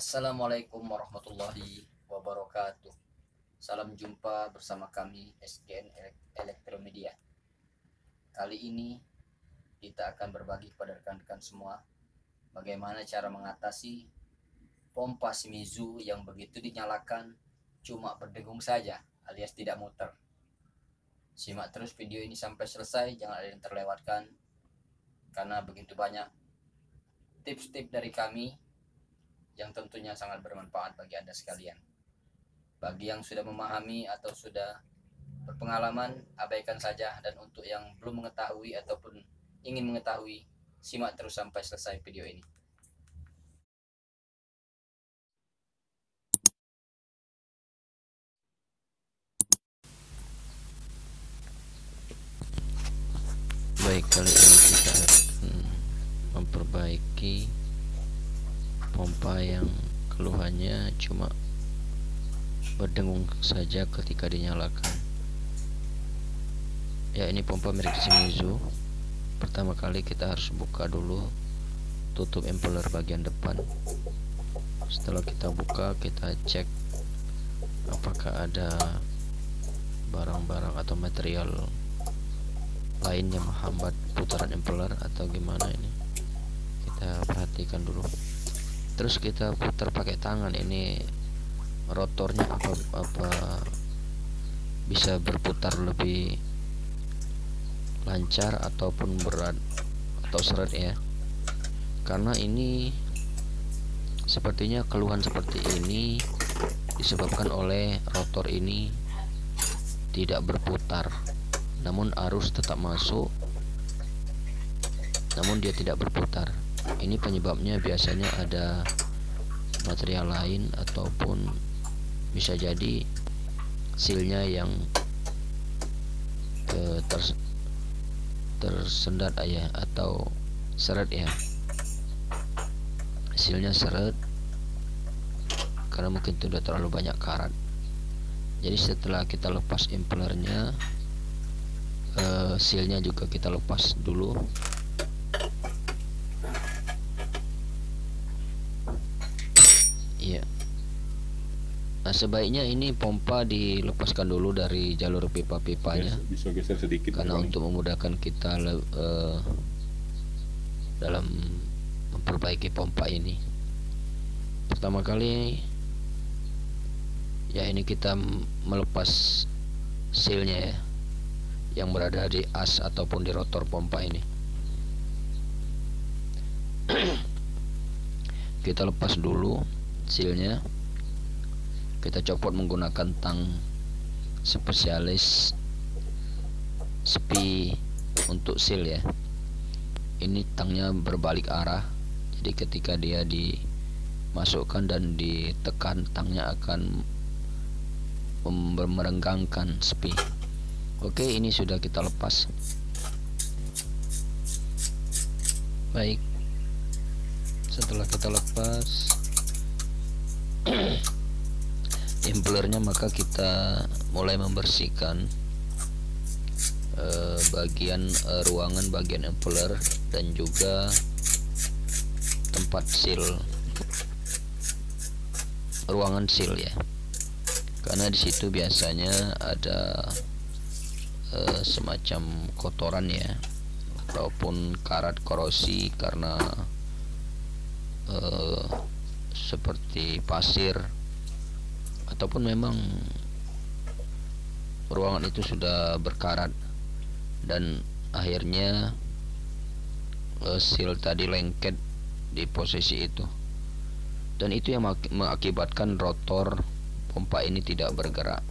Assalamualaikum warahmatullahi wabarakatuh. Salam jumpa bersama kami SGN Elektromedia. Kali ini kita akan berbagi kepada rekan-rekan semua bagaimana cara mengatasi pompa Shimizu yang begitu dinyalakan cuma berdengung saja alias tidak muter. Simak terus video ini sampai selesai, jangan ada yang terlewatkan karena begitu banyak tips-tips dari kami yang tentunya sangat bermanfaat bagi Anda sekalian. Bagi yang sudah memahami atau sudah berpengalaman, abaikan saja, dan untuk yang belum mengetahui ataupun ingin mengetahui, simak terus sampai selesai video ini. Baik, kali ini kita akan memperbaiki pompa yang keluhannya cuma berdengung saja ketika dinyalakan. Ya, ini pompa merek Shimizu. Pertama kali kita harus buka dulu tutup impeller bagian depan. Setelah kita buka, kita cek apakah ada barang-barang atau material lain yang menghambat putaran impeller atau gimana. Ini kita perhatikan dulu. Terus kita putar pakai tangan. Ini rotornya apa bisa berputar lebih lancar ataupun berat atau seret ya, karena ini sepertinya keluhan seperti ini disebabkan oleh rotor ini tidak berputar, namun arus tetap masuk, namun dia tidak berputar. Ini penyebabnya biasanya ada material lain ataupun bisa jadi sealnya yang tersendat ya, atau seret ya, sealnya seret karena mungkin sudah terlalu banyak karat. Jadi setelah kita lepas impellernya, sealnya juga kita lepas dulu. Iya. Nah, sebaiknya ini pompa dilepaskan dulu dari jalur pipa-pipanya, bisa geser sedikit karena untuk memudahkan kita dalam memperbaiki pompa ini. Pertama kali ya, ini kita melepas sealnya ya, yang berada di as ataupun di rotor pompa ini. Kita lepas dulu sealnya. Kita copot menggunakan tang spesialis SPI untuk seal ya. Ini tangnya berbalik arah, jadi ketika dia dimasukkan dan ditekan, tangnya akan merenggangkan SPI. Oke, ini sudah kita lepas. Baik, setelah kita lepas impellernya, maka kita mulai membersihkan bagian ruangan bagian impeller dan juga tempat seal, ruangan seal ya, karena di situ biasanya ada semacam kotoran ya, ataupun karat korosi karena seperti pasir, ataupun memang ruangan itu sudah berkarat dan akhirnya seal tadi lengket di posisi itu, dan itu yang mengakibatkan rotor pompa ini tidak bergerak.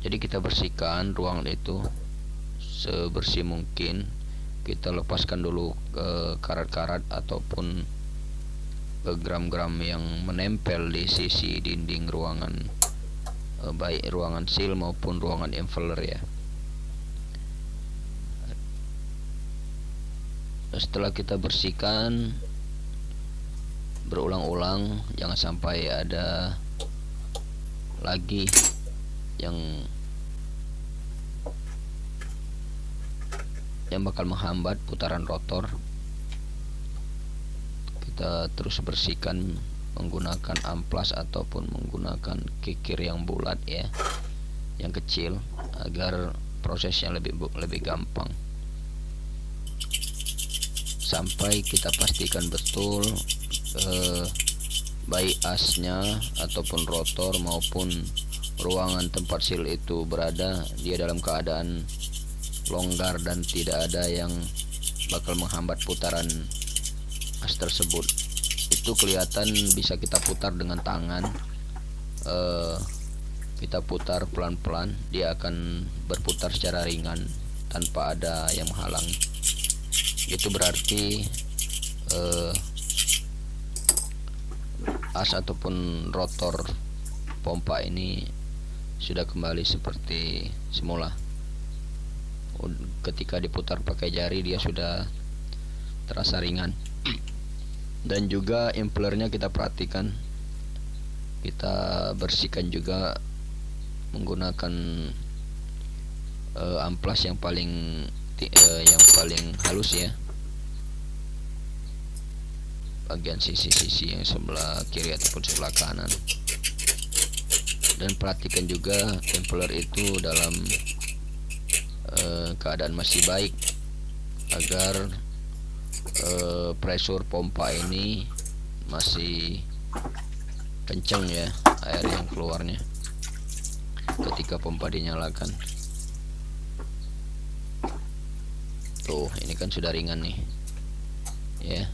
Jadi kita bersihkan ruangan itu sebersih mungkin. Kita lepaskan dulu karat-karat ataupun gram-gram yang menempel di sisi dinding ruangan, baik ruangan seal maupun ruangan impeller ya. Setelah kita bersihkan berulang-ulang, jangan sampai ada lagi yang bakal menghambat putaran rotor. kita terus bersihkan menggunakan amplas ataupun menggunakan kikir yang bulat ya, yang kecil, agar prosesnya lebih gampang. Sampai kita pastikan betul baik asnya ataupun rotor maupun ruangan tempat seal itu berada, dia dalam keadaan longgar dan tidak ada yang bakal menghambat putaran as tersebut. Itu kelihatan bisa kita putar dengan tangan. Kita putar pelan-pelan, dia akan berputar secara ringan tanpa ada yang menghalangi. Itu berarti as ataupun rotor pompa ini sudah kembali seperti semula. Ketika diputar pakai jari dia sudah terasa ringan. Dan juga impellernya kita perhatikan, kita bersihkan juga menggunakan amplas yang paling halus ya, bagian sisi-sisi yang sebelah kiri ataupun sebelah kanan. Dan perhatikan juga impeller itu dalam keadaan masih baik, agar pressure pompa ini masih kencang ya air yang keluarnya ketika pompa dinyalakan. Tuh, ini kan sudah ringan nih ya.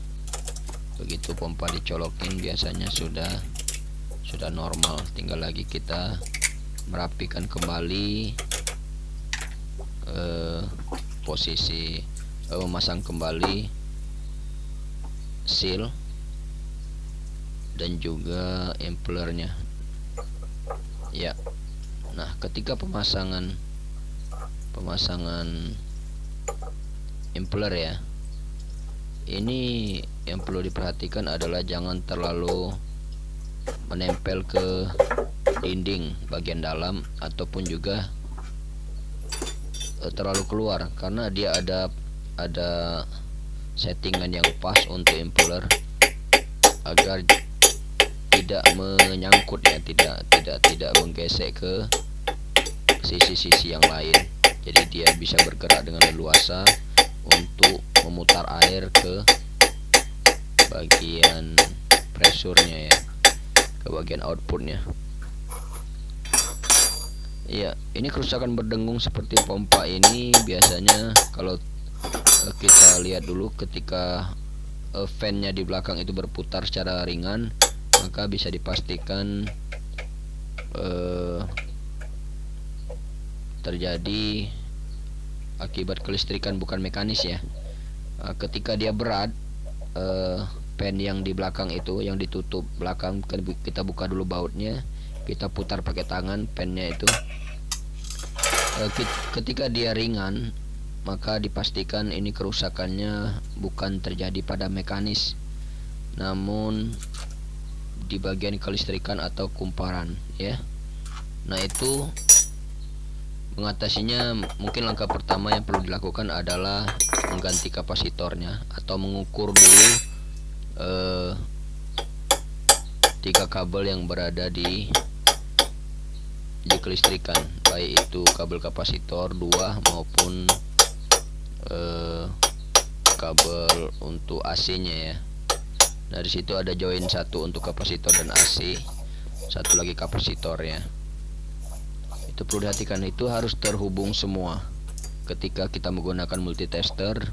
Begitu pompa dicolokin biasanya sudah normal. Tinggal lagi kita merapikan kembali posisi, memasang kembali seal dan juga impellernya ya. Nah, ketika pemasangan impeller ya, ini yang perlu diperhatikan adalah jangan terlalu menempel ke dinding bagian dalam ataupun juga terlalu keluar, karena dia ada settingan yang pas untuk impeller agar tidak menyangkut ya, tidak menggesek ke sisi-sisi yang lain. Jadi dia bisa bergerak dengan leluasa untuk memutar air ke bagian pressure-nya ya, ke bagian outputnya. Ya, ini kerusakan berdengung seperti pompa ini biasanya kalau kita lihat dulu ketika fan-nya di belakang itu berputar secara ringan, maka bisa dipastikan terjadi akibat kelistrikan bukan mekanis ya. Ketika dia berat, fan yang di belakang itu yang ditutup belakang, kita buka dulu bautnya, kita putar pakai tangan fan-nya itu. Ketika dia ringan, maka dipastikan ini kerusakannya bukan terjadi pada mekanis, namun di bagian kelistrikan atau kumparan ya. Nah, itu mengatasinya mungkin langkah pertama yang perlu dilakukan adalah mengganti kapasitornya atau mengukur dulu 3 kabel yang berada di kelistrikan, baik itu kabel kapasitor 2 maupun kabel untuk AC-nya ya. Nah, di situ ada join 1 untuk kapasitor dan AC, satu lagi kapasitornya. Itu perlu diperhatikan, itu harus terhubung semua. Ketika kita menggunakan multitester,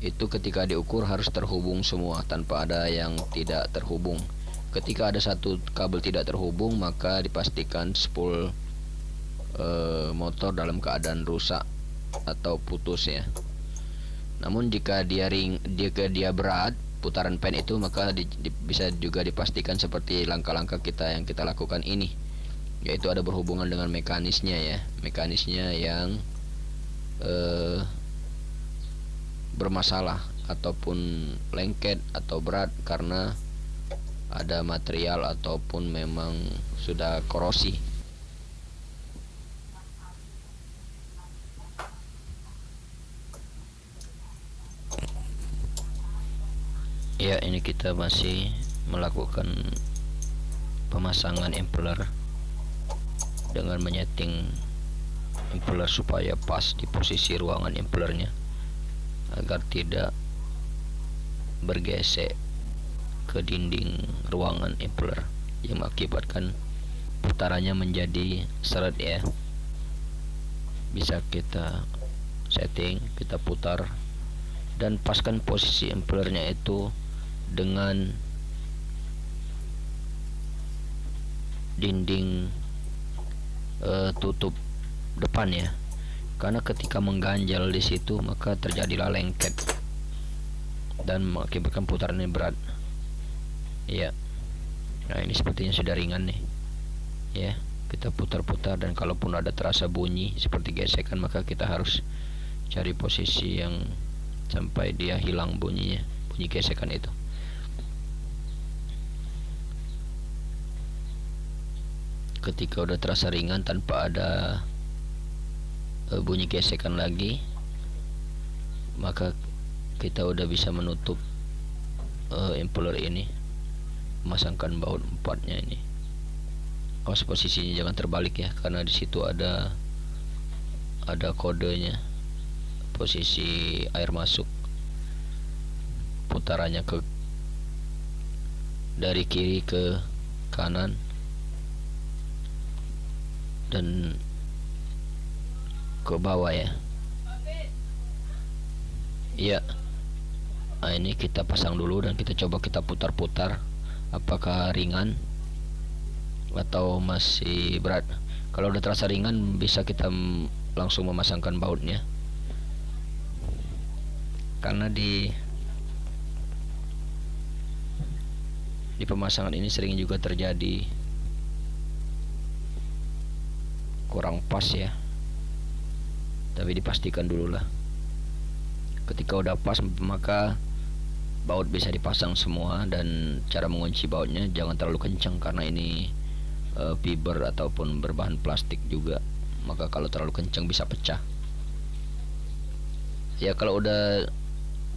itu ketika diukur harus terhubung semua tanpa ada yang tidak terhubung. Ketika ada satu kabel tidak terhubung, maka dipastikan spool motor dalam keadaan rusak atau putus ya. Namun jika dia berat putaran fan itu, maka bisa juga dipastikan seperti langkah-langkah yang kita lakukan ini, yaitu ada berhubungan dengan mekanisnya ya, mekanisnya yang bermasalah ataupun lengket atau berat karena ada material ataupun memang sudah korosi. Ya, ini kita masih melakukan pemasangan impeller dengan menyeting impeller supaya pas di posisi ruangan impellernya agar tidak bergesek ke dinding ruangan impeller yang mengakibatkan putarannya menjadi seret ya. Bisa kita setting, kita putar dan paskan posisi impellernya itu dengan dinding tutup depan ya, karena ketika mengganjal di situ maka terjadilah lengket dan mengakibatkan putarannya berat ya. Nah, ini sepertinya sudah ringan nih ya. Kita putar-putar dan kalaupun ada terasa bunyi seperti gesekan maka kita harus cari posisi yang sampai dia hilang bunyinya, bunyi gesekan itu. Ketika udah terasa ringan tanpa ada bunyi gesekan lagi, maka kita udah bisa menutup impeller ini, memasangkan baut 4-nya ini. Awas posisinya jangan terbalik ya, karena di situ ada kodenya, posisi air masuk, putarannya dari kiri ke kanan dan ke bawah ya. Iya. Nah, ini kita pasang dulu dan kita coba kita putar-putar apakah ringan atau masih berat. Kalau udah terasa ringan bisa kita langsung memasangkan bautnya, karena di pemasangan ini sering juga terjadi kurang pas ya, tapi dipastikan dulu lah. Ketika udah pas maka baut bisa dipasang semua, dan cara mengunci bautnya jangan terlalu kencang karena ini fiber ataupun berbahan plastik juga, maka kalau terlalu kencang bisa pecah ya. Kalau udah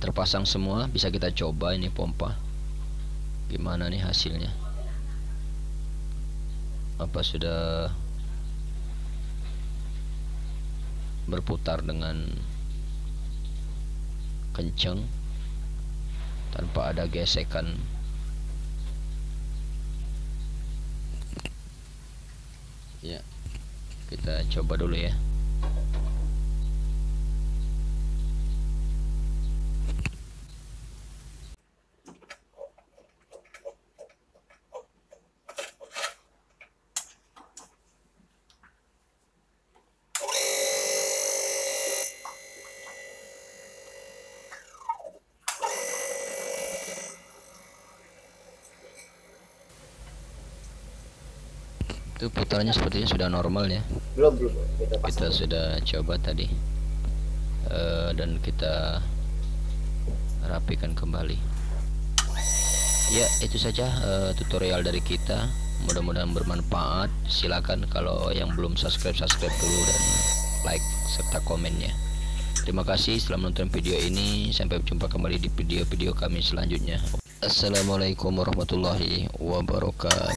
terpasang semua bisa kita coba ini pompa gimana nih hasilnya, apa sudah berputar dengan kencang tanpa ada gesekan. Ya, kita coba dulu ya. Itu putarannya sepertinya sudah normal ya. Belum Kita sudah coba tadi dan kita rapikan kembali ya. Itu saja tutorial dari kita, mudah-mudahan bermanfaat. Silakan kalau yang belum subscribe dulu dan like serta komennya. Terima kasih setelah menonton video ini. Sampai jumpa kembali di video-video kami selanjutnya. Assalamualaikum warahmatullahi wabarakatuh.